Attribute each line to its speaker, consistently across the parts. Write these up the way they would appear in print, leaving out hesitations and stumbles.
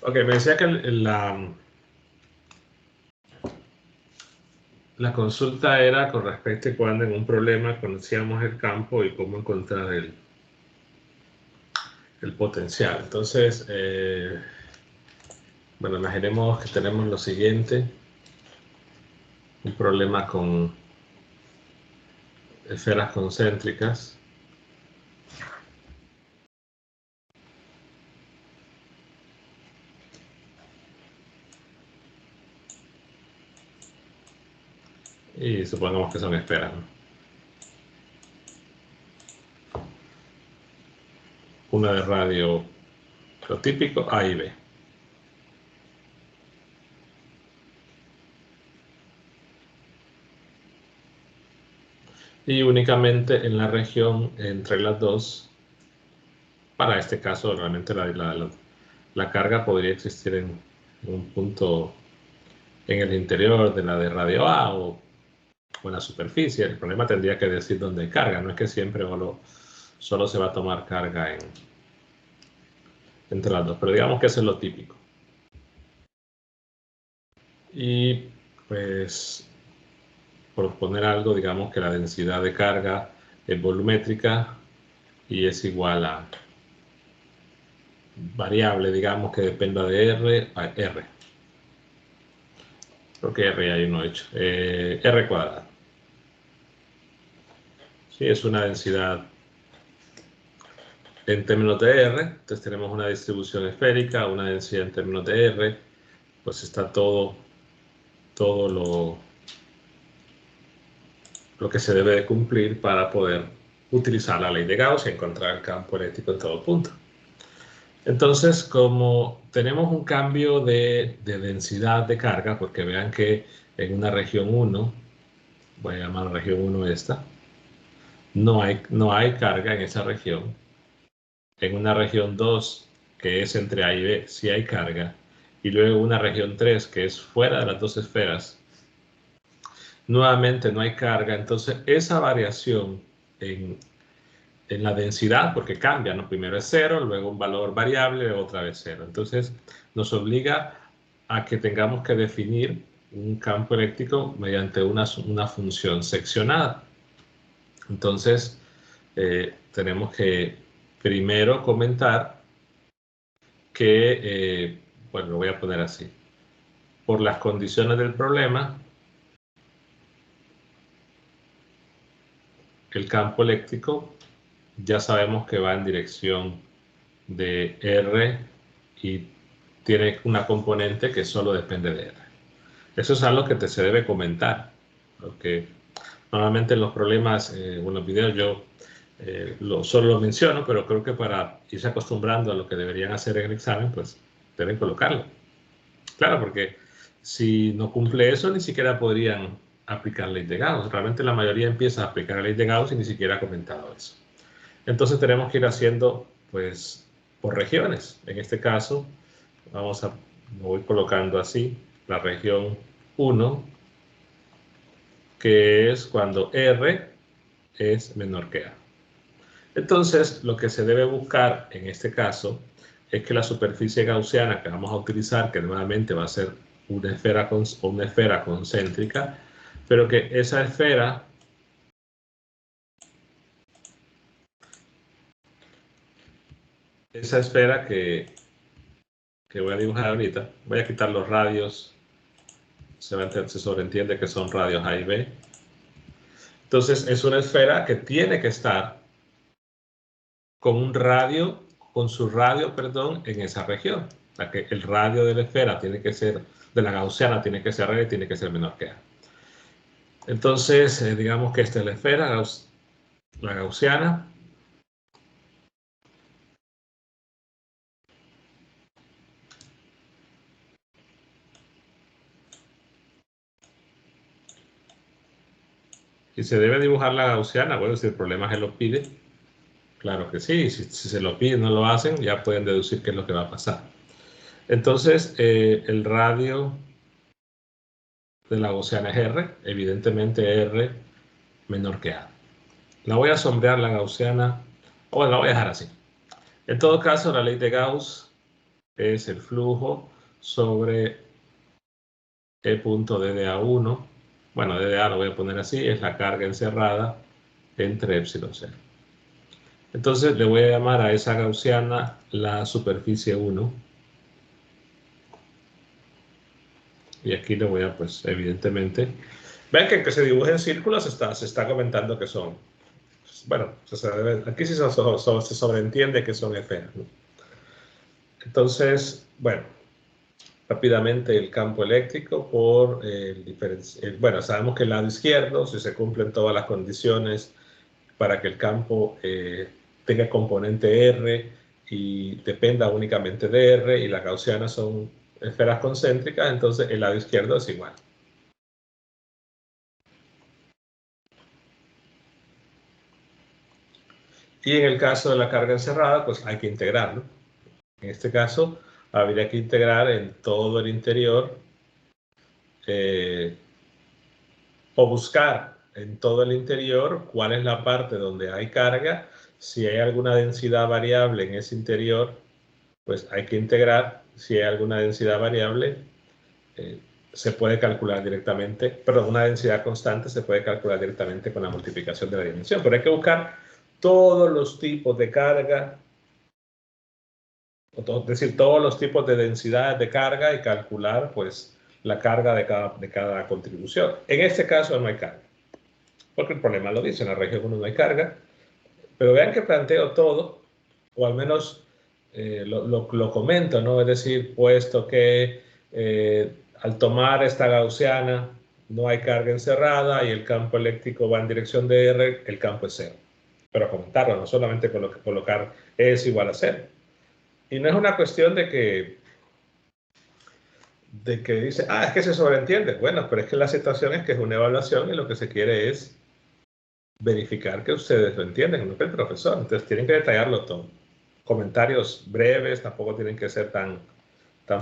Speaker 1: Ok, me decía que la consulta era con respecto a cuando en un problema conocíamos el campo y cómo encontrar el potencial. Entonces, bueno, imaginemos que tenemos lo siguiente, un problema con esferas concéntricas. Y supongamos que son esferas, ¿no? Una de radio, lo típico, A y B. Y únicamente en la región entre las dos, para este caso realmente la carga podría existir en un punto en el interior de la de radio A o en la superficie. El problema tendría que decir dónde hay carga, no es que siempre solo se va a tomar carga entre las dos, pero digamos que eso es lo típico. Y pues, por poner algo, digamos que la densidad de carga es volumétrica y es igual a variable, digamos que dependa de R a R. Creo que R hay uno hecho. R cuadrado. Sí, es una densidad en términos de R. Entonces tenemos una distribución esférica, una densidad en términos de R. Pues está todo lo que se debe de cumplir para poder utilizar la ley de Gauss y encontrar el campo eléctrico en todo punto. Entonces, como tenemos un cambio de densidad de carga, porque vean que en una región 1, voy a llamar región 1 esta, no hay carga en esa región. En una región 2, que es entre A y B, sí hay carga. Y luego una región 3, que es fuera de las dos esferas, nuevamente no hay carga. Entonces, esa variación en la densidad, porque cambia, ¿no? Primero es 0, luego un valor variable, otra vez 0. Entonces, nos obliga a que tengamos que definir un campo eléctrico mediante una función seccionada. Entonces, tenemos que primero comentar que, bueno, lo voy a poner así. Por las condiciones del problema, el campo eléctrico ya sabemos que va en dirección de R y tiene una componente que solo depende de R. Eso es algo que se debe comentar, porque normalmente en los problemas o en los videos yo solo lo menciono, pero creo que para irse acostumbrando a lo que deberían hacer en el examen, pues deben colocarlo. Claro, porque si no cumple eso, ni siquiera podrían aplicar ley de Gauss. Realmente la mayoría empieza a aplicar la ley de Gauss y ni siquiera ha comentado eso. Entonces tenemos que ir haciendo, pues, por regiones. En este caso, lo voy colocando así, la región 1, que es cuando R es menor que A. Entonces, lo que se debe buscar en este caso es que la superficie gaussiana que vamos a utilizar, que nuevamente va a ser una esfera concéntrica, pero que esa esfera que voy a dibujar ahorita, voy a quitar los radios, se sobreentiende que son radios A y B. Entonces, es una esfera que tiene que estar con su radio, perdón, en esa región. O sea, que el radio de la esfera tiene que ser, de la gaussiana tiene que ser R y tiene que ser menor que A. Entonces, digamos que esta es la esfera, la gaussiana. Y se debe dibujar la gaussiana, bueno, si el problema se lo pide, claro que sí, si se lo piden y no lo hacen, ya pueden deducir qué es lo que va a pasar. Entonces, el radio de la gaussiana es R, evidentemente R menor que A. La voy a sombrear la gaussiana, o la voy a dejar así. En todo caso, la ley de Gauss es el flujo sobre E punto DDA1. Bueno, DDA lo voy a poner así, es la carga encerrada entre epsilon 0. Entonces le voy a llamar a esa gaussiana la superficie 1. Y aquí le voy a, pues, evidentemente... Vean que se dibujen círculos se está comentando que son... Bueno, aquí sí se sobreentiende que son esferas, ¿no? Entonces, bueno, rápidamente el campo eléctrico por bueno, sabemos que el lado izquierdo, si se cumplen todas las condiciones para que el campo tenga componente R y dependa únicamente de R, y las gaussianas son esferas concéntricas, entonces el lado izquierdo es igual. Y en el caso de la carga encerrada, pues hay que integrarlo. En este caso, habría que integrar en todo el interior o buscar en todo el interior cuál es la parte donde hay carga. Si hay alguna densidad variable en ese interior, pues hay que integrar. Si hay alguna densidad variable, se puede calcular directamente, perdón, una densidad constante se puede calcular directamente con la multiplicación de la dimensión. Pero hay que buscar todos los tipos de carga, es decir, todos los tipos de densidades de carga y calcular, pues, la carga de cada contribución. En este caso no hay carga, porque el problema lo dice, en la región 1 no hay carga, pero vean que planteo todo, o al menos lo comento, ¿no? Es decir, puesto que al tomar esta gaussiana no hay carga encerrada y el campo eléctrico va en dirección de R, el campo es cero. Pero comentarlo, no solamente colocar E es igual a cero. Y no es una cuestión de que dice, es que se sobreentiende. Bueno, pero es que la situación es que es una evaluación y lo que se quiere es verificar que ustedes lo entienden, no que el profesor. Entonces tienen que detallarlo todo. Comentarios breves, tampoco tienen que ser tan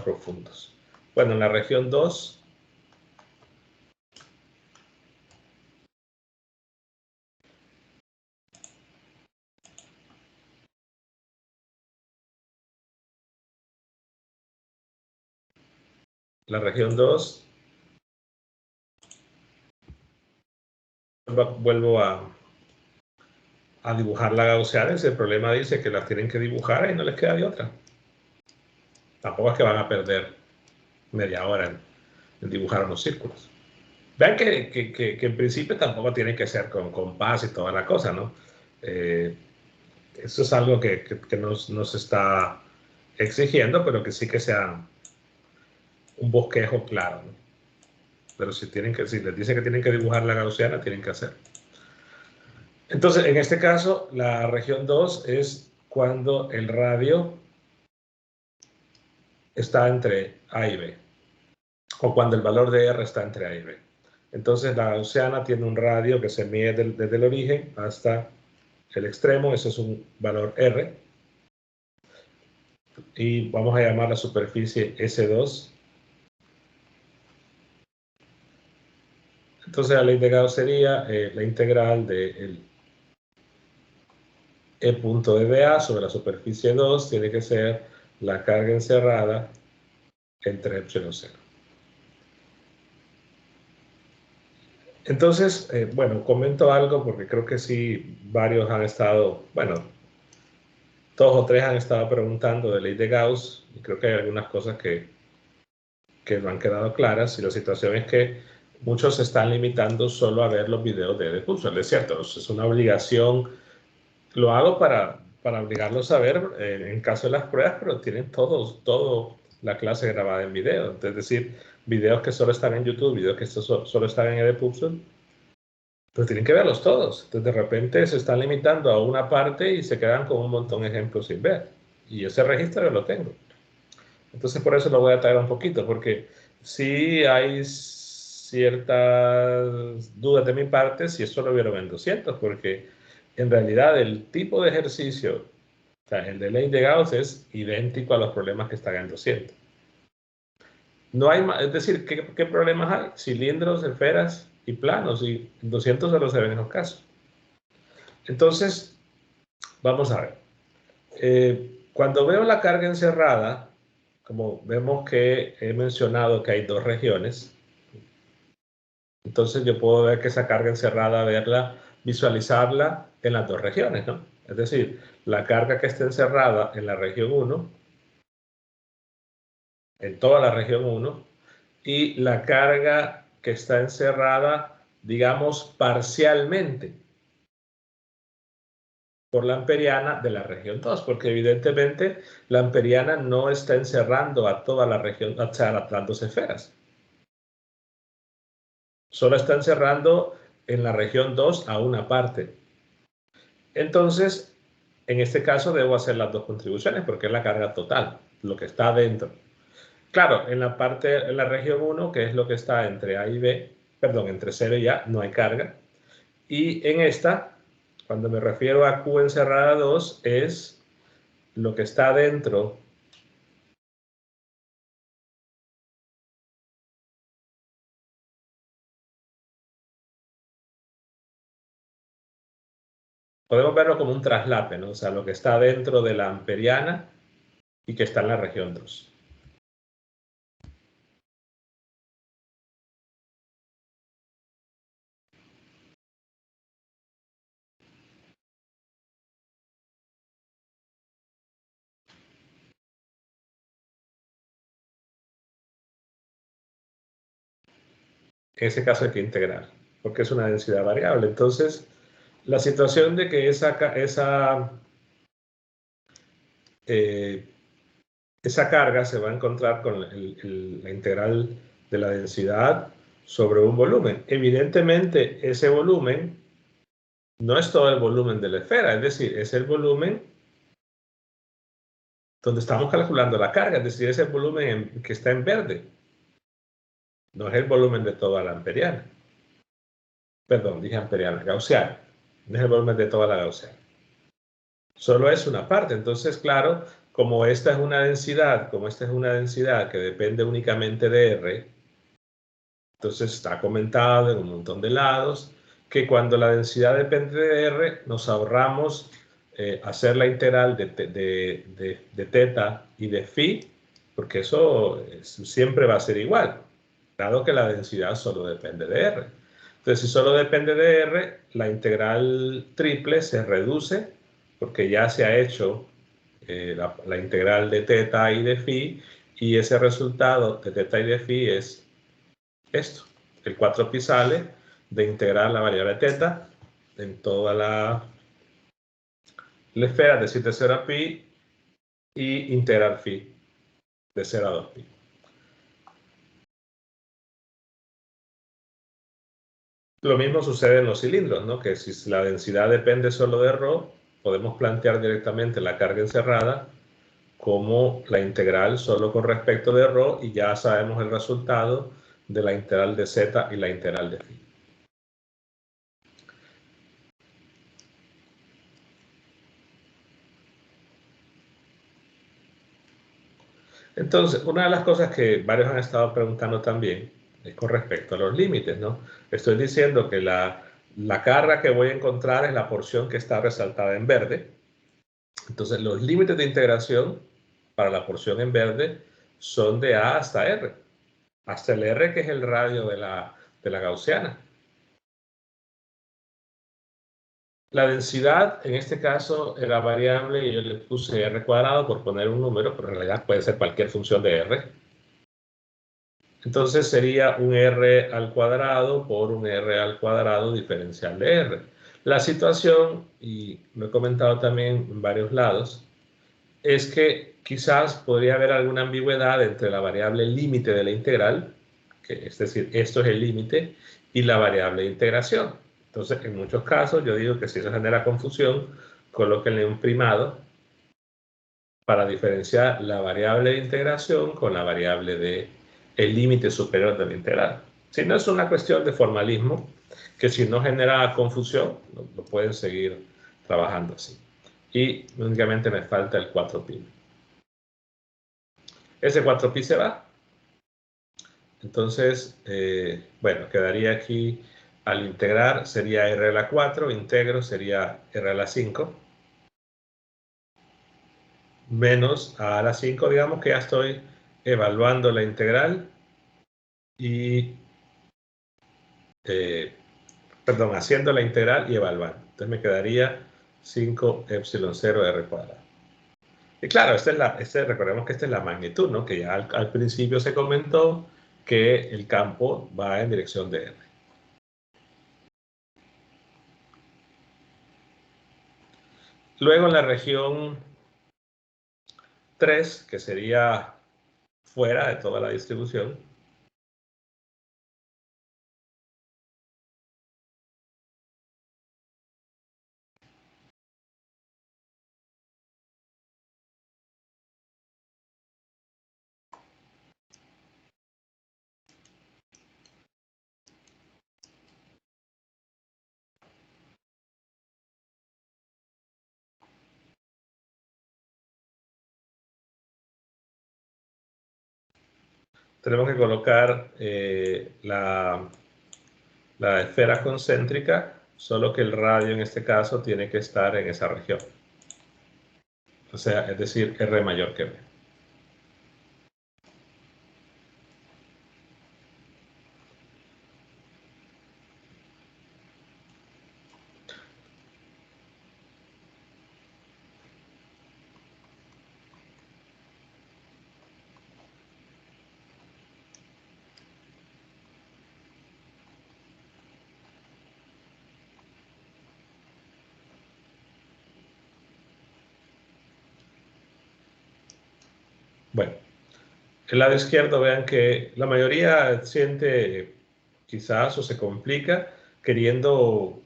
Speaker 1: profundos. Bueno, en la región 2, vuelvo a dibujar la gaussiana. Y si el problema dice que las tienen que dibujar, y no les queda de otra. Tampoco es que van a perder media hora en dibujar unos círculos. Vean que en principio tampoco tiene que ser con compás y toda la cosa, ¿no? Eso es algo que nos está exigiendo, pero que sí que sea un bosquejo claro, ¿no? Pero si les dice que tienen que dibujar la gaussiana, tienen que hacer. Entonces, en este caso, la región 2 es cuando el radio está entre A y B, o cuando el valor de R está entre A y B. Entonces, la gaussiana tiene un radio que se mide desde el origen hasta el extremo, eso es un valor R, y vamos a llamar la superficie S2. Entonces la ley de Gauss sería la integral de E punto de dA sobre la superficie 2 tiene que ser la carga encerrada entre epsilon 0. Entonces, bueno, comento algo porque creo que sí, varios han estado, bueno, 2 o 3 han estado preguntando de ley de Gauss, y creo que hay algunas cosas que no han quedado claras, y la situación es que muchos se están limitando solo a ver los videos de Husserl. Es cierto, es una obligación, lo hago para obligarlos a ver en caso de las pruebas, pero tienen todo la clase grabada en video, es decir, videos que solo están en YouTube, videos que solo están en Edpuzzle, pero tienen que verlos todos. Entonces de repente se están limitando a una parte y se quedan con un montón de ejemplos sin ver, y ese registro yo lo tengo. Entonces por eso lo voy a traer un poquito, porque sí hay ciertas dudas de mi parte si eso lo vieron en 200, porque en realidad el tipo de ejercicio, o sea, el de ley de Gauss es idéntico a los problemas que están en 200. No hay más, es decir, ¿qué problemas hay? Cilindros, esferas y planos, y en 200 solo se ven en los casos. Entonces, vamos a ver. Cuando veo la carga encerrada, como vemos que he mencionado que hay dos regiones, entonces yo puedo ver que esa carga encerrada, verla, visualizarla en las dos regiones, ¿no? Es decir, la carga que está encerrada en la región 1, en toda la región 1, y la carga que está encerrada, digamos, parcialmente por la amperiana de la región 2, porque evidentemente la amperiana no está encerrando a toda la región, o sea, las dos esferas. Solo está encerrando en la región 2 a una parte. Entonces, en este caso debo hacer las dos contribuciones porque es la carga total, lo que está adentro. Claro, en la parte, en la región 1, que es lo que está entre A y B, perdón, entre 0 y A, no hay carga. Y en esta, cuando me refiero a Q encerrada 2, es lo que está dentro. Podemos verlo como un traslape, ¿no? O sea, lo que está dentro de la amperiana y que está en la región 2. En ese caso hay que integrar, porque es una densidad variable. Entonces, la situación de que esa carga se va a encontrar con la integral de la densidad sobre un volumen. Evidentemente, ese volumen no es todo el volumen de la esfera, es decir, es el volumen donde estamos calculando la carga, es decir, es el volumen que está en verde, no es el volumen de toda la amperiana. Perdón, dije amperiana, gaussiana, no es el volumen de toda la gaussiana. Solo es una parte, entonces, claro, como esta es una densidad, que depende únicamente de R, entonces está comentado en un montón de lados que cuando la densidad depende de R, nos ahorramos hacer la integral de teta y de phi, porque eso siempre va a ser igual, dado que la densidad solo depende de R. Entonces, si solo depende de R, la integral triple se reduce, porque ya se ha hecho la integral de teta y de phi, y ese resultado de teta y de phi es esto. El 4pi sale de integrar la variable teta en toda la esfera de 7 a 0 a pi y integrar phi de 0 a 2pi. Lo mismo sucede en los cilindros, ¿no? Que si la densidad depende solo de ρ, podemos plantear directamente la carga encerrada como la integral solo con respecto de ρ y ya sabemos el resultado de la integral de z y la integral de phi. Entonces, una de las cosas que varios han estado preguntando también es con respecto a los límites, ¿no? Estoy diciendo que la carga que voy a encontrar es la porción que está resaltada en verde. Entonces, los límites de integración para la porción en verde son de A hasta R, hasta el R que es el radio de la gaussiana. La densidad, en este caso, era variable y yo le puse R cuadrado por poner un número, pero en realidad puede ser cualquier función de R. Entonces sería un R al cuadrado por un R al cuadrado diferencial de R. La situación, y lo he comentado también en varios lados, es que quizás podría haber alguna ambigüedad entre la variable límite de la integral, que es decir, esto es el límite, y la variable de integración. Entonces, en muchos casos, yo digo que si eso genera confusión, colóquenle un primado para diferenciar la variable de integración con la variable de el límite superior de la integral. Si no es una cuestión de formalismo, que si no genera confusión, lo pueden seguir trabajando así. Y únicamente me falta el 4pi. Ese 4pi se va. Entonces, bueno, quedaría aquí al integrar, sería r a la 4, integro sería r a la 5, menos a la 5, digamos que ya estoy evaluando la integral y, haciendo la integral y evaluando. Entonces me quedaría 5 epsilon 0 r cuadrado. Y claro, recordemos que esta es la magnitud, ¿no? Que ya al principio se comentó que el campo va en dirección de R. Luego en la región 3, que sería fuera de toda la distribución, tenemos que colocar la esfera concéntrica, solo que el radio en este caso tiene que estar en esa región. O sea, es decir, R mayor que B. Bueno, el lado izquierdo, vean que la mayoría siente quizás o se complica queriendo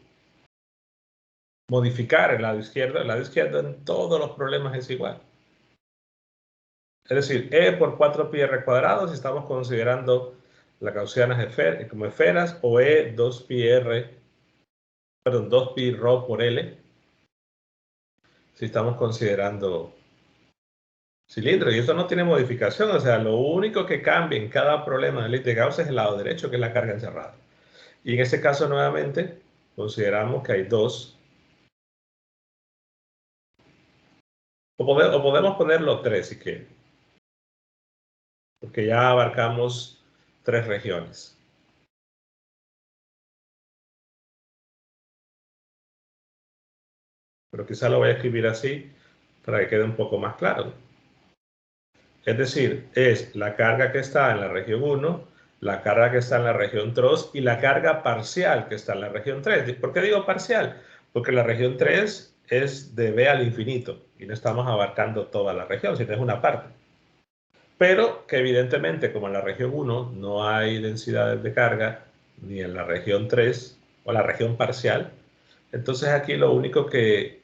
Speaker 1: modificar el lado izquierdo. El lado izquierdo en todos los problemas es igual. Es decir, E por 4pi r cuadrado si estamos considerando las gaussianas como esferas, o E 2pi rho por L si estamos considerando cilindros. Y eso no tiene modificación, o sea, lo único que cambia en cada problema de ley de Gauss es el lado derecho, que es la carga encerrada. Y en este caso, nuevamente, consideramos que hay dos. O podemos ponerlo tres si quieren, porque ya abarcamos 3 regiones. Pero quizá lo voy a escribir así para que quede un poco más claro. Es decir, es la carga que está en la región 1, la carga que está en la región 2 y la carga parcial que está en la región 3. ¿Por qué digo parcial? Porque la región 3 es de B al infinito y no estamos abarcando toda la región, sino es una parte. Pero que evidentemente, como en la región 1 no hay densidades de carga, ni en la región 3 o la región parcial, entonces aquí lo único que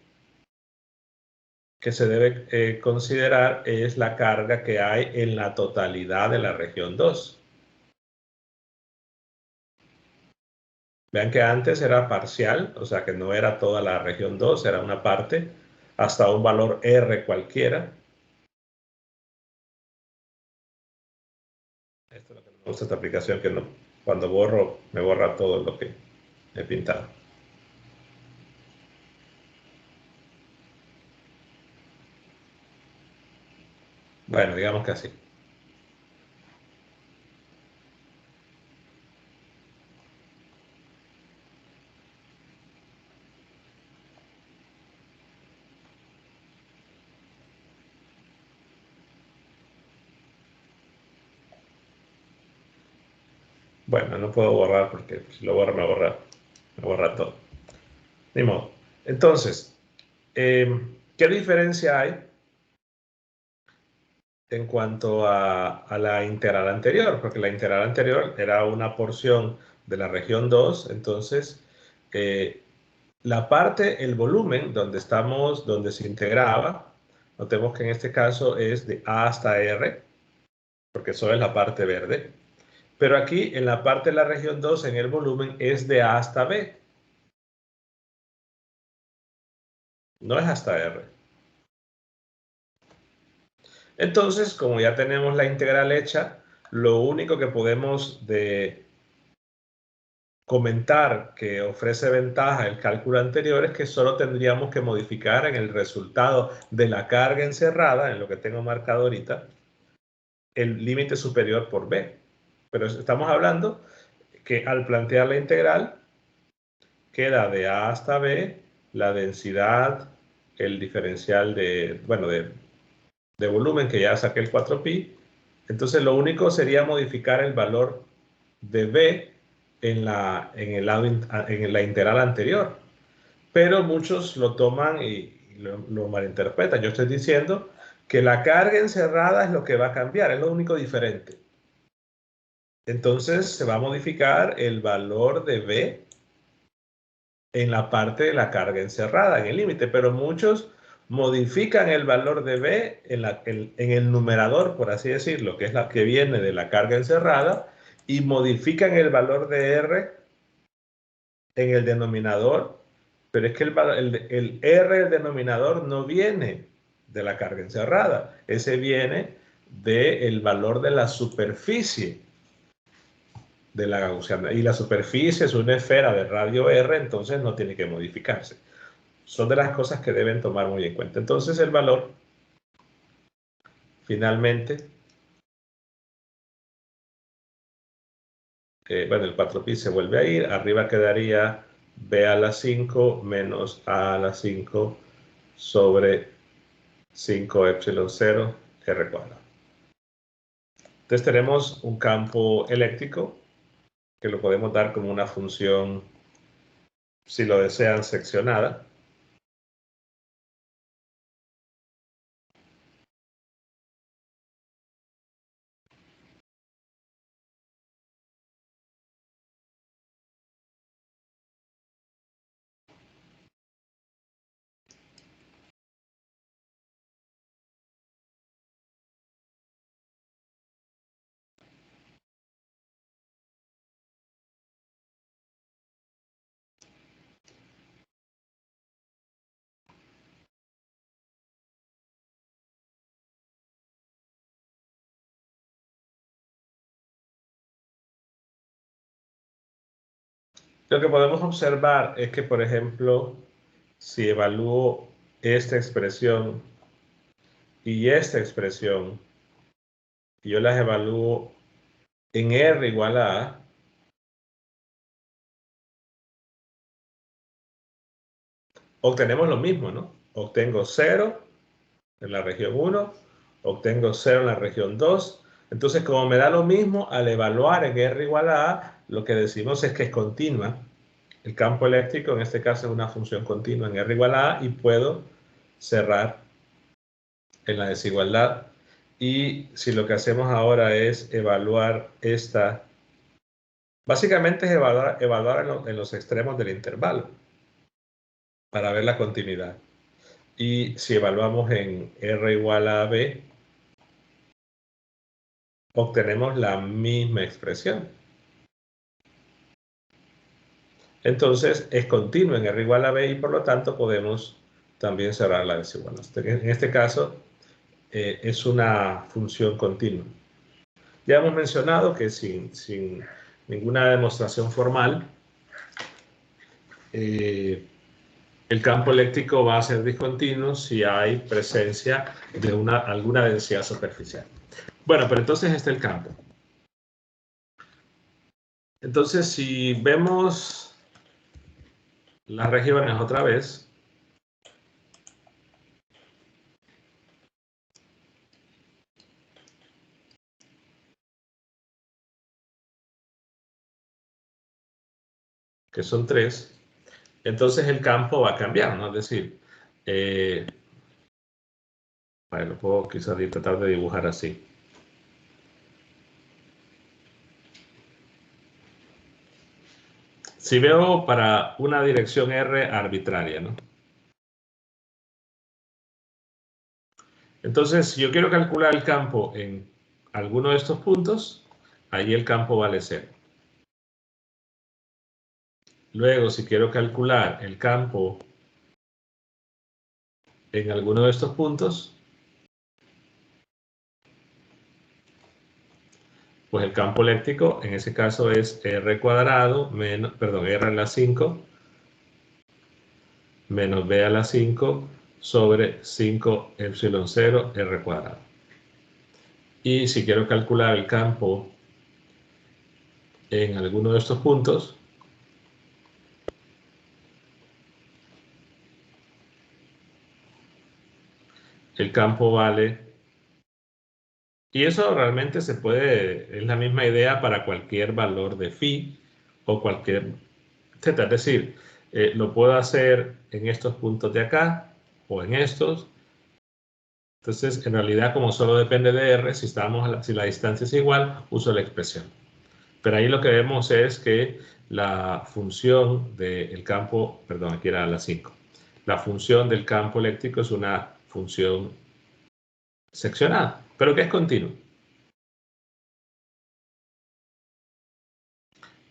Speaker 1: se debe considerar es la carga que hay en la totalidad de la región 2. Vean que antes era parcial, o sea que no era toda la región 2, era una parte, hasta un valor R cualquiera. Esto es lo que me gusta esta aplicación, que no, cuando borro, me borra todo lo que he pintado. Bueno, digamos que así. Bueno, no puedo borrar porque si lo borro me borra todo. Ni modo. Entonces, ¿qué diferencia hay en cuanto a la integral anterior? Porque la integral anterior era una porción de la región 2, entonces la parte, el volumen donde se integraba, notemos que en este caso es de A hasta R, porque solo es la parte verde. Pero aquí en la parte de la región 2, en el volumen, es de A hasta B. No es hasta R. Entonces, como ya tenemos la integral hecha, lo único que podemos comentar que ofrece ventaja el cálculo anterior es que solo tendríamos que modificar en el resultado de la carga encerrada, en lo que tengo marcado ahorita, el límite superior por b. Pero estamos hablando que al plantear la integral, queda de a hasta b la densidad, el diferencial de, bueno, de volumen, que ya saqué el 4pi. Entonces lo único sería modificar el valor de b en la integral anterior. Pero muchos lo toman y lo malinterpretan. Yo estoy diciendo que la carga encerrada es lo que va a cambiar, es lo único diferente. Entonces se va a modificar el valor de b en la parte de la carga encerrada, en el límite, pero muchos modifican el valor de b en el numerador, por así decirlo, que es la que viene de la carga encerrada, y modifican el valor de r en el denominador, pero es que el r del denominador no viene de la carga encerrada, ese viene del valor de la superficie de la gaussiana, y la superficie es una esfera de radio r, entonces no tiene que modificarse. Son de las cosas que deben tomar muy en cuenta. Entonces el valor finalmente, bueno, el 4pi se vuelve a ir, arriba quedaría b a la 5 menos a a la 5 sobre 5 epsilon 0 r cuadrado. Entonces tenemos un campo eléctrico que lo podemos dar como una función, si lo desean, seccionada. Lo que podemos observar es que, por ejemplo, si evalúo esta expresión y esta expresión, y yo las evalúo en R igual a A, obtenemos lo mismo, ¿no? Obtengo 0 en la región 1, obtengo 0 en la región 2. Entonces, como me da lo mismo, al evaluar en R igual a A, lo que decimos es que es continua. El campo eléctrico, en este caso, es una función continua en R igual a A, y puedo cerrar en la desigualdad. Y si lo que hacemos ahora es evaluar esta, básicamente es evaluar en los extremos del intervalo para ver la continuidad. Y si evaluamos en R igual a B, obtenemos la misma expresión. Entonces es continuo en R igual a B, y por lo tanto podemos también cerrar la desigualdad. En este caso es una función continua. Ya hemos mencionado que sin ninguna demostración formal, el campo eléctrico va a ser discontinuo si hay presencia de alguna densidad superficial. Bueno, pero entonces está el campo. Entonces, si vemos las regiones otra vez, que son 3, entonces el campo va a cambiar, ¿no? Es decir, lo puedo quizás tratar de dibujar así. Si veo para una dirección R arbitraria, ¿no? Entonces, si yo quiero calcular el campo en alguno de estos puntos, ahí el campo vale 0. Luego, si quiero calcular el campo en alguno de estos puntos, pues el campo eléctrico en ese caso es R cuadrado menos, perdón, R a la 5 menos B a la 5 sobre 5 epsilon 0 R cuadrado. Y si quiero calcular el campo en alguno de estos puntos, el campo vale, y eso realmente se puede, es la misma idea para cualquier valor de phi o cualquier θ. Es decir, lo puedo hacer en estos puntos de acá o en estos. Entonces, en realidad, como solo depende de r, si la distancia es igual, uso la expresión. Pero ahí lo que vemos es que la función del campo, perdón, aquí era la 5. La función del campo eléctrico es una función seccionada, pero que es continua.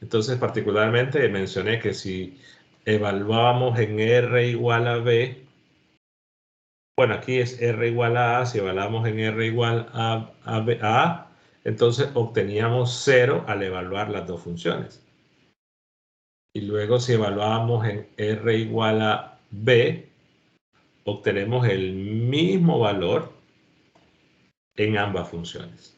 Speaker 1: Entonces, particularmente mencioné que si evaluábamos en R igual a B, bueno, aquí es R igual a A, si evaluamos en R igual a A, entonces obteníamos 0 al evaluar las dos funciones. Y luego si evaluamos en R igual a B, obtenemos el mismo valor en ambas funciones.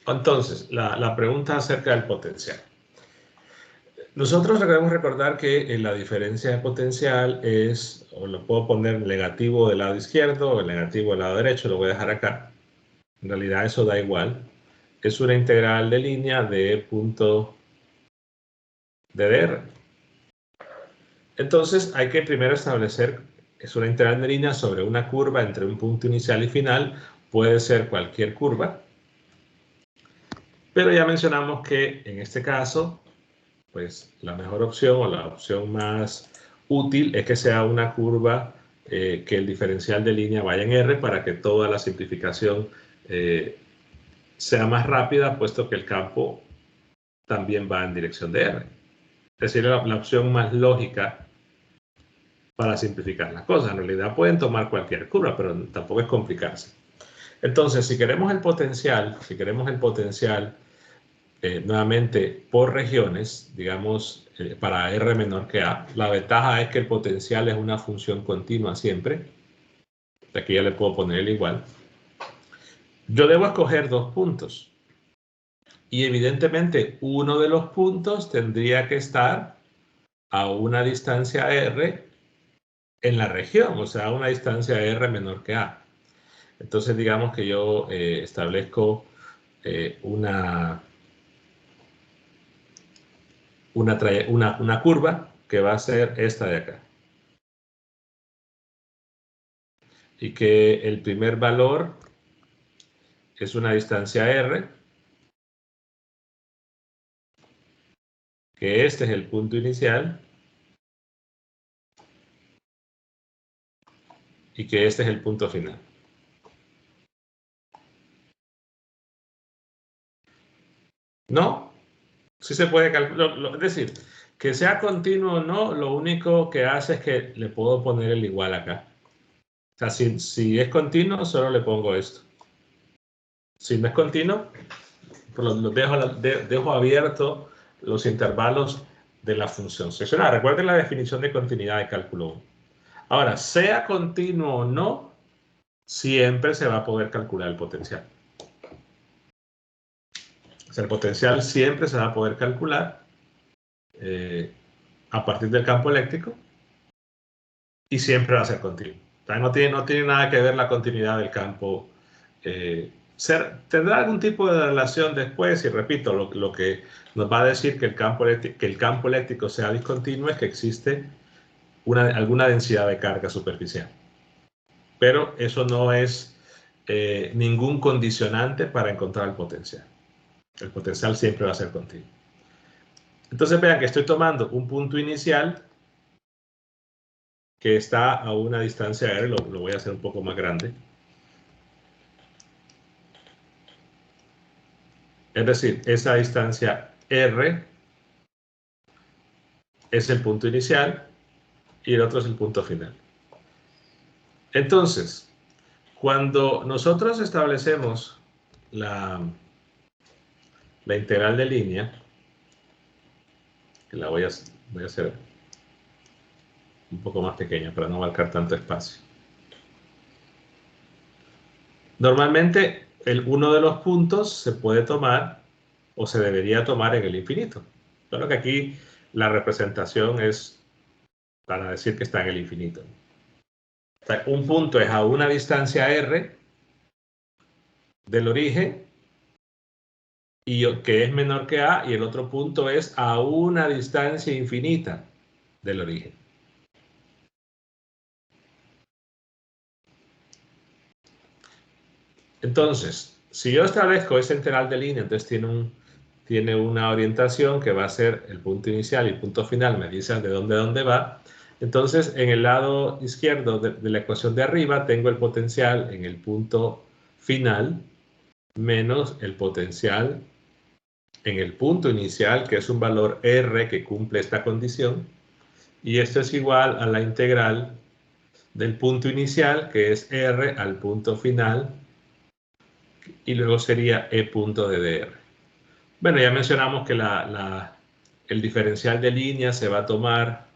Speaker 1: Entonces, la pregunta acerca del potencial. Nosotros debemos recordar que la diferencia de potencial es, o lo puedo poner negativo del lado izquierdo o negativo del lado derecho, lo voy a dejar acá. En realidad eso da igual. Es una integral de línea de punto de dr. Entonces hay que primero establecer, es una integral de línea sobre una curva entre un punto inicial y final, puede ser cualquier curva, pero ya mencionamos que en este caso, pues la mejor opción o la opción más útil es que sea una curva que el diferencial de línea vaya en R para que toda la simplificación sea más rápida, puesto que el campo también va en dirección de R. Es decir, la opción más lógica para simplificar las cosas. En realidad pueden tomar cualquier curva, pero tampoco es complicarse. Entonces, si queremos el potencial, nuevamente por regiones, digamos, para R menor que A, la ventaja es que el potencial es una función continua siempre. Aquí ya le puedo poner el igual. Yo debo escoger dos puntos. Y evidentemente uno de los puntos tendría que estar a una distancia R en la región, o sea, a una distancia R menor que A. Entonces digamos que yo establezco una curva que va a ser esta de acá. Y que el primer valor es una distancia R, que este es el punto inicial, y que este es el punto final. No, sí se puede calcular, es decir, que sea continuo o no, lo único que hace es que le puedo poner el igual acá. O sea, si es continuo, solo le pongo esto. Si no es continuo, pues dejo abierto los intervalos de la función seccional. Recuerden la definición de continuidad de cálculo 1. Ahora, sea continuo o no, siempre se va a poder calcular el potencial. O sea, el potencial siempre se va a poder calcular a partir del campo eléctrico y siempre va a ser continuo. O sea, no tiene nada que ver la continuidad del campo. Tendrá algún tipo de relación después, y repito, lo que nos va a decir que el campo eléctrico sea discontinuo es que existe alguna densidad de carga superficial. Pero eso no es ningún condicionante para encontrar el potencial. El potencial siempre va a ser continuo. Entonces vean que estoy tomando un punto inicial que está a una distancia R, lo voy a hacer un poco más grande. Es decir, esa distancia R es el punto inicial y el otro es el punto final. Entonces, cuando nosotros establecemos la integral de línea, que la voy a hacer un poco más pequeña para no abarcar tanto espacio. Normalmente, uno de los puntos se puede tomar o se debería tomar en el infinito. Solo que aquí la representación es para decir que está en el infinito. O sea, un punto es a una distancia r del origen, y que es menor que a, y el otro punto es a una distancia infinita del origen. Entonces, si yo establezco ese integral de línea, entonces tiene una orientación que va a ser el punto inicial y el punto final, me dice de dónde va. Entonces, en el lado izquierdo de la ecuación de arriba, tengo el potencial en el punto final menos el potencial en el punto inicial, que es un valor r que cumple esta condición, y esto es igual a la integral del punto inicial, que es r al punto final, y luego sería e punto de dr. Bueno, ya mencionamos que el diferencial de línea se va a tomar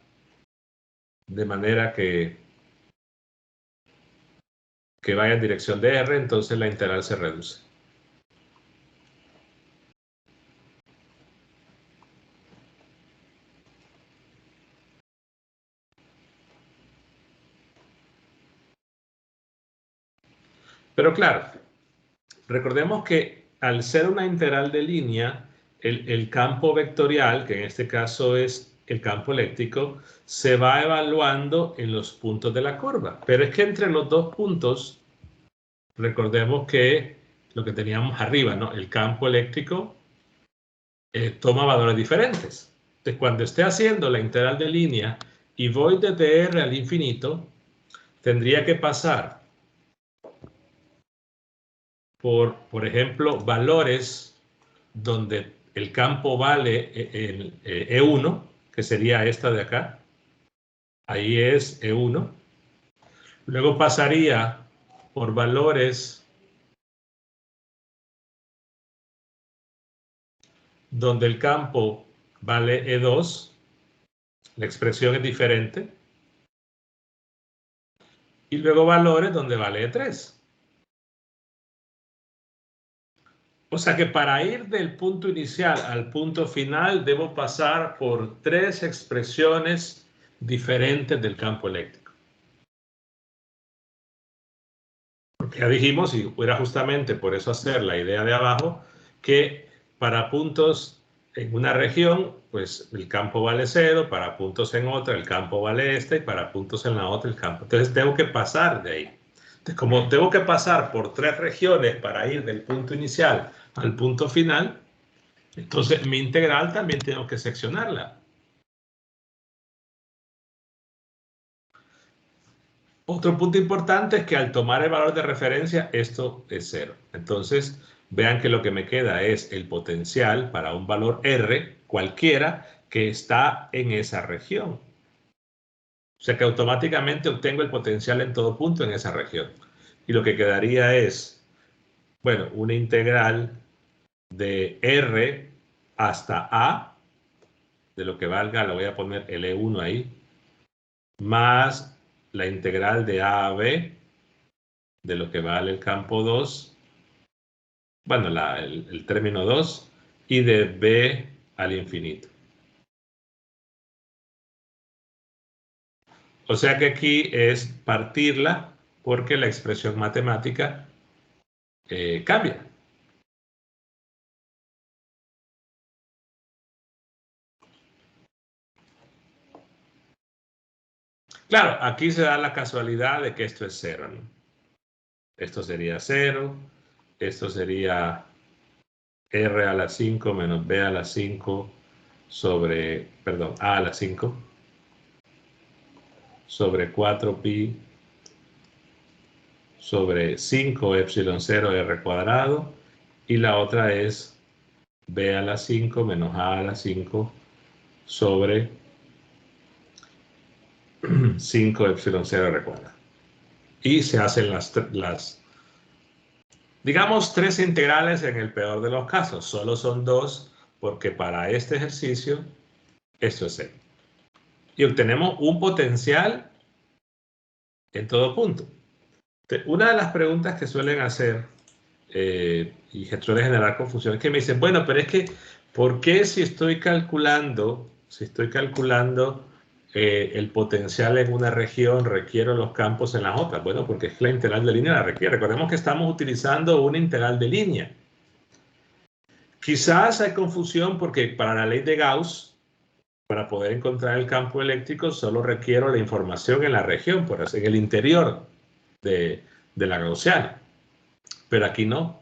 Speaker 1: de manera que vaya en dirección de r, entonces la integral se reduce. Pero claro, recordemos que al ser una integral de línea, el campo vectorial, que en este caso es el campo eléctrico, se va evaluando en los puntos de la curva. Pero es que entre los dos puntos, recordemos que lo que teníamos arriba, ¿no? El campo eléctrico toma valores diferentes. Entonces, cuando esté haciendo la integral de línea y voy desde r al infinito, tendría que pasar por ejemplo, valores donde el campo vale E1, que sería esta de acá. Ahí es E1. Luego pasaría por valores donde el campo vale E2. La expresión es diferente. Y luego valores donde vale E3. O sea que para ir del punto inicial al punto final debo pasar por 3 expresiones diferentes del campo eléctrico. Porque ya dijimos, y era justamente por eso hacer la idea de abajo, que para puntos en una región, pues el campo vale 0, para puntos en otra el campo vale y para puntos en la otra el campo. Entonces tengo que pasar de ahí. Entonces, como tengo que pasar por 3 regiones para ir del punto inicial al punto final, entonces mi integral también tengo que seccionarla. Otro punto importante es que al tomar el valor de referencia, esto es 0. Entonces, vean que lo que me queda es el potencial para un valor R, cualquiera, que está en esa región. O sea que automáticamente obtengo el potencial en todo punto en esa región. Y lo que quedaría es, bueno, una integral de R hasta A, de lo que valga, le voy a poner el E1 ahí, más la integral de A a B, de lo que vale el campo 2, bueno, el término 2, y de b al infinito. O sea que aquí es partirla porque la expresión matemática cambia. Claro, aquí se da la casualidad de que esto es 0, ¿no? Esto sería 0, esto sería r a la 5 menos b a la 5 sobre, perdón, a la 5 sobre 4pi sobre 5 epsilon 0 r cuadrado, y la otra es b a la 5 menos a la 5 sobre 5 epsilon 0 r cuadrado. Y se hacen digamos, 3 integrales en el peor de los casos. Solo son 2 porque para este ejercicio esto es 0. Y obtenemos un potencial en todo punto. Una de las preguntas que suelen hacer y suele generar confusión es que me dicen, bueno, pero es que, ¿por qué si estoy calculando el potencial en una región requiero los campos en las otras? Bueno, porque es que la integral de línea la requiere. Recordemos que estamos utilizando una integral de línea. Quizás hay confusión porque para la ley de Gauss, para poder encontrar el campo eléctrico, solo requiero la información en la región, por así, en el interior de la gaussiana. Pero aquí no.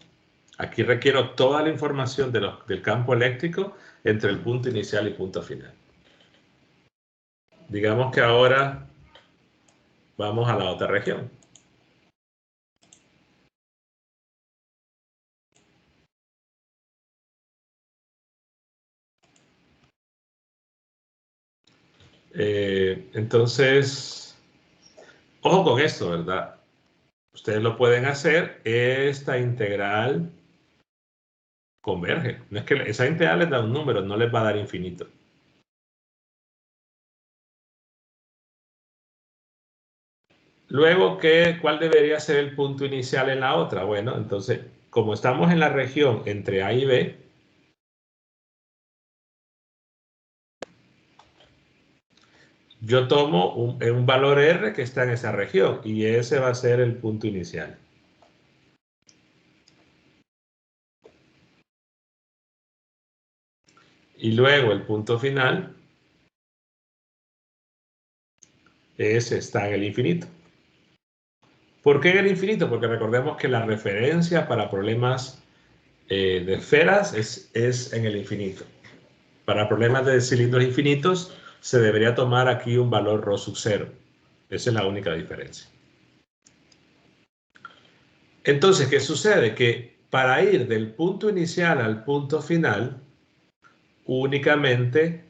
Speaker 1: Aquí requiero toda la información del campo eléctrico entre el punto inicial y punto final. Digamos que ahora vamos a la otra región. Entonces, ojo con esto, ¿verdad? Ustedes lo pueden hacer. Esta integral converge. No es que esa integral les da un número, no les va a dar infinito. Luego, ¿cuál debería ser el punto inicial en la otra? Bueno, entonces, como estamos en la región entre A y B, yo tomo un valor R que está en esa región y ese va a ser el punto inicial. Y luego el punto final, ese está en el infinito. ¿Por qué en el infinito? Porque recordemos que la referencia para problemas de esferas es en el infinito. Para problemas de cilindros infinitos se debería tomar aquí un valor ρ sub 0. Esa es la única diferencia. Entonces, ¿qué sucede? Que para ir del punto inicial al punto final, únicamente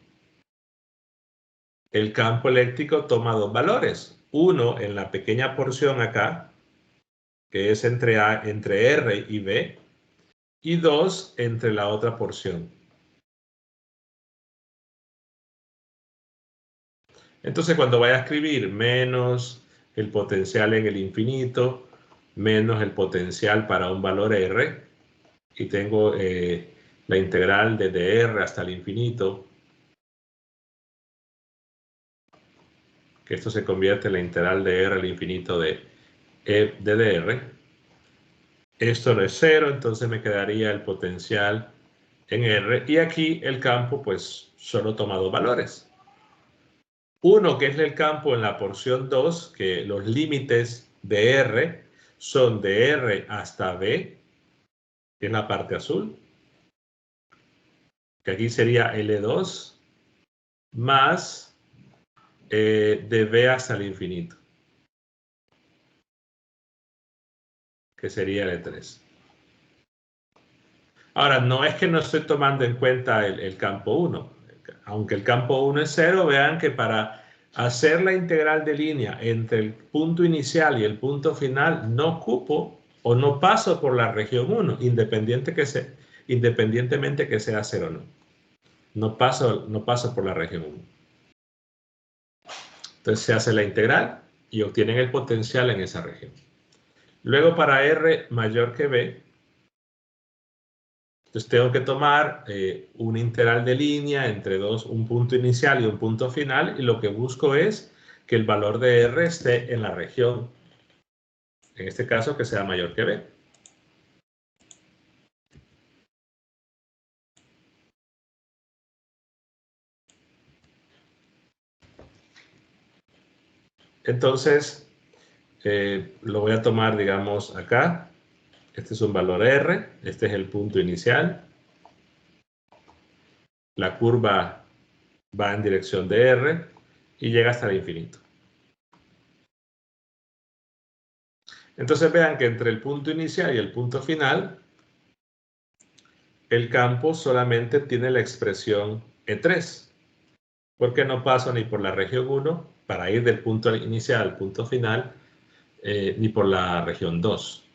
Speaker 1: el campo eléctrico toma 2 valores. Uno en la pequeña porción acá, que es entre R y B, y 2 entre la otra porción. Entonces, cuando vaya a escribir menos el potencial en el infinito, menos el potencial para un valor R, y tengo la integral desde R hasta el infinito, que esto se convierte en la integral de R al infinito de dr. Esto no es 0, entonces me quedaría el potencial en R, y aquí el campo pues solo toma 2 valores. Uno, que es el campo en la porción 2, que los límites de R son de R hasta B, que es la parte azul, que aquí sería L2, más de B hasta el infinito, que sería L3. Ahora, no es que no estoy tomando en cuenta el campo 1. Aunque el campo 1 es 0, vean que para hacer la integral de línea entre el punto inicial y el punto final, no ocupo o no paso por la región 1, independientemente que sea 0 o no. No paso por la región 1. Entonces se hace la integral y obtienen el potencial en esa región. Luego, para R mayor que B, entonces tengo que tomar una integral de línea entre un punto inicial y un punto final, y lo que busco es que el valor de R esté en la región, en este caso que sea mayor que B. Entonces, lo voy a tomar, digamos, acá. Este es un valor R, este es el punto inicial. La curva va en dirección de R y llega hasta el infinito. Entonces vean que entre el punto inicial y el punto final, el campo solamente tiene la expresión E3, porque no paso ni por la región 1 para ir del punto inicial al punto final. ni por la región 2.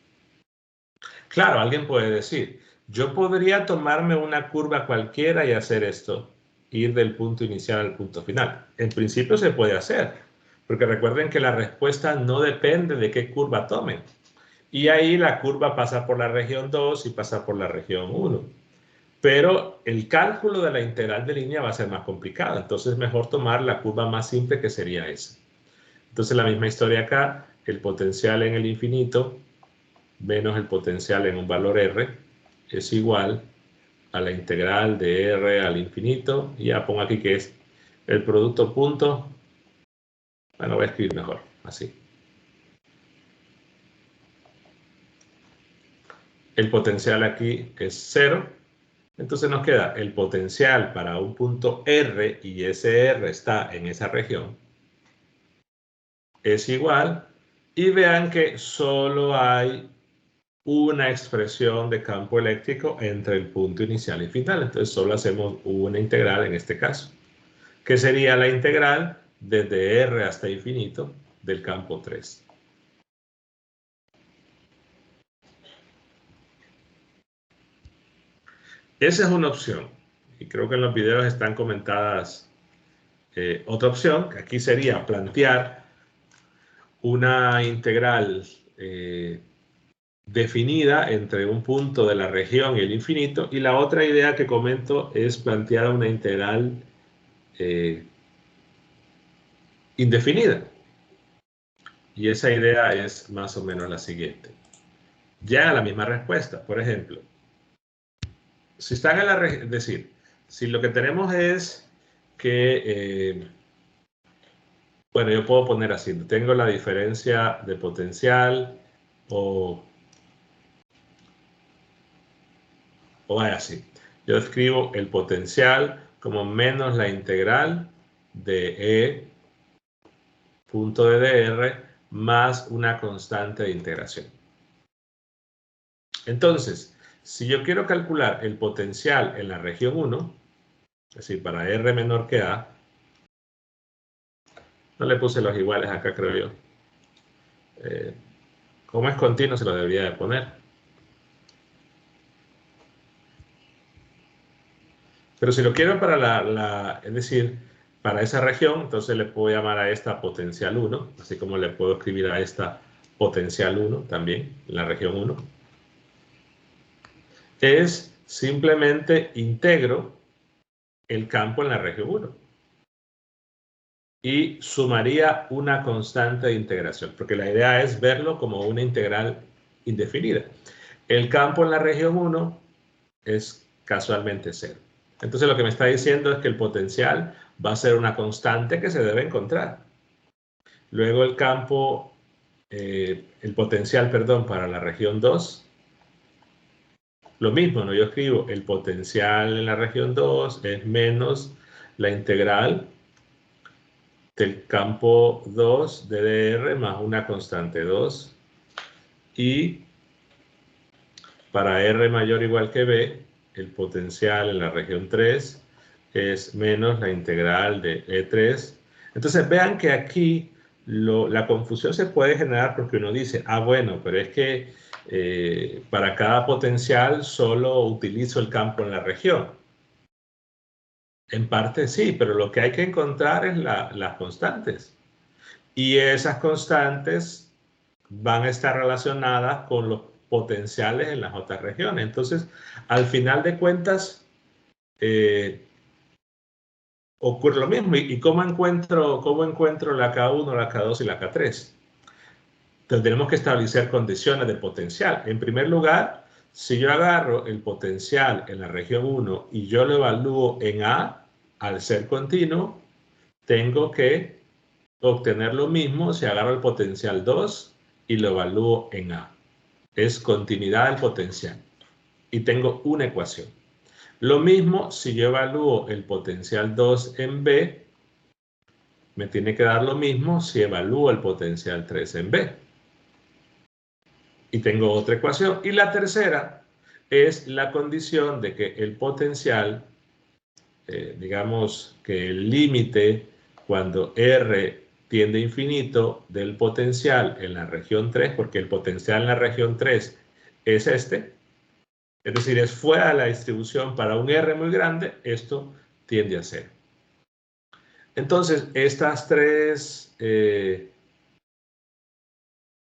Speaker 1: Claro, alguien puede decir, yo podría tomarme una curva cualquiera y hacer esto, ir del punto inicial al punto final. En principio se puede hacer, porque recuerden que la respuesta no depende de qué curva tomen. Y ahí la curva pasa por la región 2 y pasa por la región 1. Pero el cálculo de la integral de línea va a ser más complicado. Entonces es mejor tomar la curva más simple, que sería esa. Entonces la misma historia acá, el potencial en el infinito menos el potencial en un valor r es igual a la integral de r al infinito. Y ya pongo aquí que es el producto punto. Bueno, voy a escribir mejor, así. El potencial aquí es 0. Entonces nos queda el potencial para un punto R, y ese R está en esa región, es igual, y vean que solo hay una expresión de campo eléctrico entre el punto inicial y final. Entonces solo hacemos una integral en este caso, que sería la integral desde R hasta infinito del campo 3. Esa es una opción, y creo que en los videos están comentadas otra opción, que aquí sería plantear una integral definida entre un punto de la región y el infinito, y la otra idea que comento es plantear una integral indefinida. Y esa idea es más o menos la siguiente. Ya la misma respuesta, por ejemplo, si están en la región, es decir, si lo que tenemos es que, bueno, yo puedo poner así, tengo la diferencia de potencial o vaya así. Yo escribo el potencial como menos la integral de E punto de dr más una constante de integración. Entonces, si yo quiero calcular el potencial en la región 1, es decir, para R menor que A, no le puse los iguales acá, creo yo. Como es continuo, se lo debería de poner. Pero si lo quiero para es decir, para esa región, entonces le puedo llamar a esta potencial 1, así como le puedo escribir a esta potencial 1 también, en la región 1. Es simplemente integro el campo en la región 1. Y sumaría una constante de integración, porque la idea es verlo como una integral indefinida. El campo en la región 1 es casualmente 0. Entonces lo que me está diciendo es que el potencial va a ser una constante que se debe encontrar. Luego el campo, el potencial, perdón, para la región 2, lo mismo, ¿no? Yo escribo el potencial en la región 2 es menos la integral del campo 2 de dr más una constante 2. Y para R mayor o igual que B, el potencial en la región 3 es menos la integral de E3. Entonces vean que aquí la confusión se puede generar porque uno dice, ah, bueno, pero es que para cada potencial solo utilizo el campo en la región. En parte sí, pero lo que hay que encontrar es las constantes. Y esas constantes van a estar relacionadas con los potenciales en las otras regiones. Entonces, al final de cuentas, ocurre lo mismo. ¿Y cómo encuentro la K1, la K2 y la K3? Entonces, tenemos que establecer condiciones de potencial. En primer lugar, si yo agarro el potencial en la región 1 y yo lo evalúo en A, al ser continuo, tengo que obtener lo mismo si agarro el potencial 2 y lo evalúo en A. Es continuidad del potencial. Y tengo una ecuación. Lo mismo si yo evalúo el potencial 2 en B, me tiene que dar lo mismo si evalúo el potencial 3 en B. Y tengo otra ecuación. Y la tercera es la condición de que el potencial, digamos que el límite cuando R tiende a infinito del potencial en la región 3, porque el potencial en la región 3 es este, es decir, es fuera de la distribución para un R muy grande, esto tiende a 0. Entonces, estas tres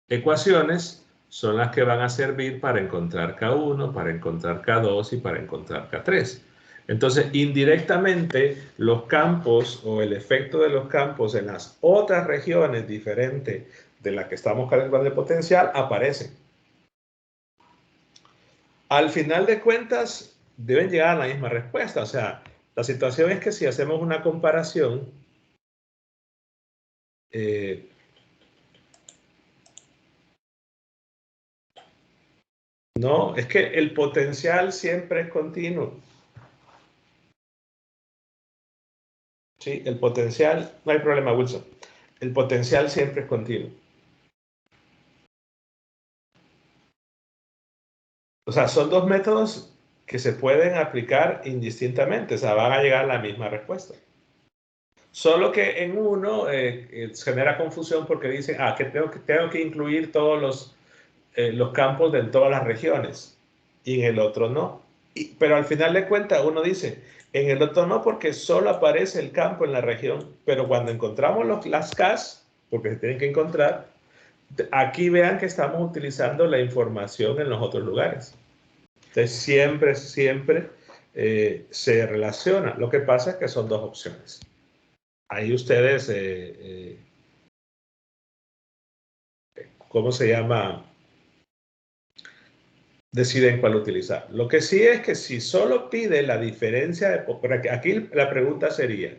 Speaker 1: ecuaciones son las que van a servir para encontrar K1, para encontrar K2 y para encontrar K3. Entonces, indirectamente, los campos o el efecto de los campos en las otras regiones diferentes de la que estamos calculando el potencial aparecen. Al final de cuentas, deben llegar a la misma respuesta. O sea, la situación es que si hacemos una comparación, no, es que el potencial siempre es continuo. Sí, el potencial, no hay problema, Wilson. El potencial siempre es continuo. O sea, son dos métodos que se pueden aplicar indistintamente, o sea, van a llegar a la misma respuesta. Solo que en uno se genera confusión porque dicen, que tengo que incluir todos los campos de todas las regiones, y en el otro no. Pero al final de cuentas uno dice, en el otro no porque solo aparece el campo en la región, pero cuando encontramos las Ks, porque se tienen que encontrar, aquí vean que estamos utilizando la información en los otros lugares. Entonces siempre se relaciona. Lo que pasa es que son dos opciones. Ahí ustedes, ¿cómo se llama? Deciden cuál utilizar. Lo que sí es que si solo pide la diferencia de... Aquí la pregunta sería,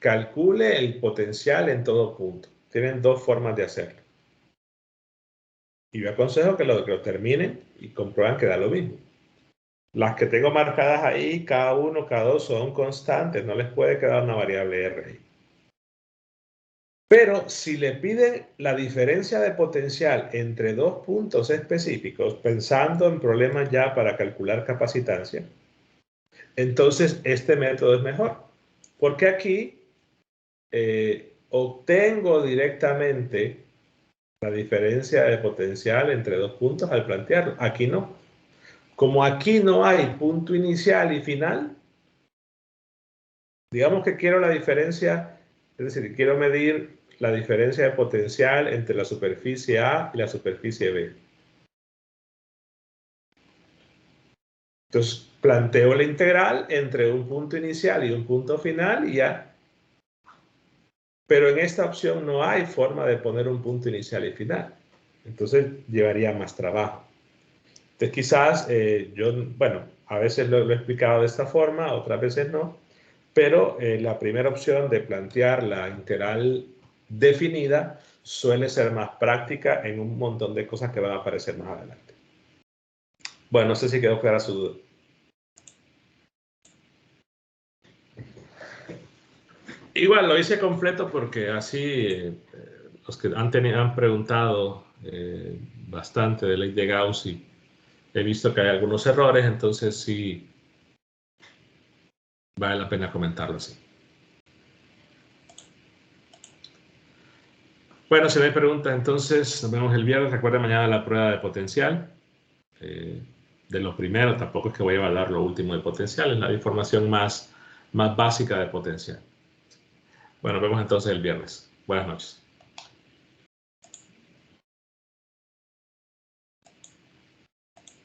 Speaker 1: calcule el potencial en todo punto. Tienen dos formas de hacerlo. Y yo aconsejo que lo terminen y comprueban que da lo mismo. Las que tengo marcadas ahí, K1, K2 son constantes, no les puede quedar una variable R ahí. Pero si le piden la diferencia de potencial entre dos puntos específicos, pensando en problemas ya para calcular capacitancia, entonces este método es mejor. Porque aquí obtengo directamente la diferencia de potencial entre dos puntos al plantearlo. Aquí no. Como aquí no hay punto inicial y final, digamos que quiero la diferencia, es decir, quiero medir la diferencia de potencial entre la superficie A y la superficie B. Entonces, planteo la integral entre un punto inicial y un punto final y ya. Pero en esta opción no hay forma de poner un punto inicial y final. Entonces, llevaría más trabajo. Entonces, quizás bueno, a veces lo he explicado de esta forma, otras veces no. Pero la primera opción de plantear la integral definida suele ser más práctica en un montón de cosas que van a aparecer más adelante. Bueno, no sé si quedó clara su duda. Igual lo hice completo porque así los que han preguntado bastante de ley de Gauss y he visto que hay algunos errores, entonces sí vale la pena comentarlo así. Bueno, si no hay preguntas, entonces nos vemos el viernes. Recuerden mañana la prueba de potencial. De los primeros, tampoco es que voy a evaluar lo último de potencial, es la información más básica de potencial. Bueno, nos vemos entonces el viernes. Buenas noches.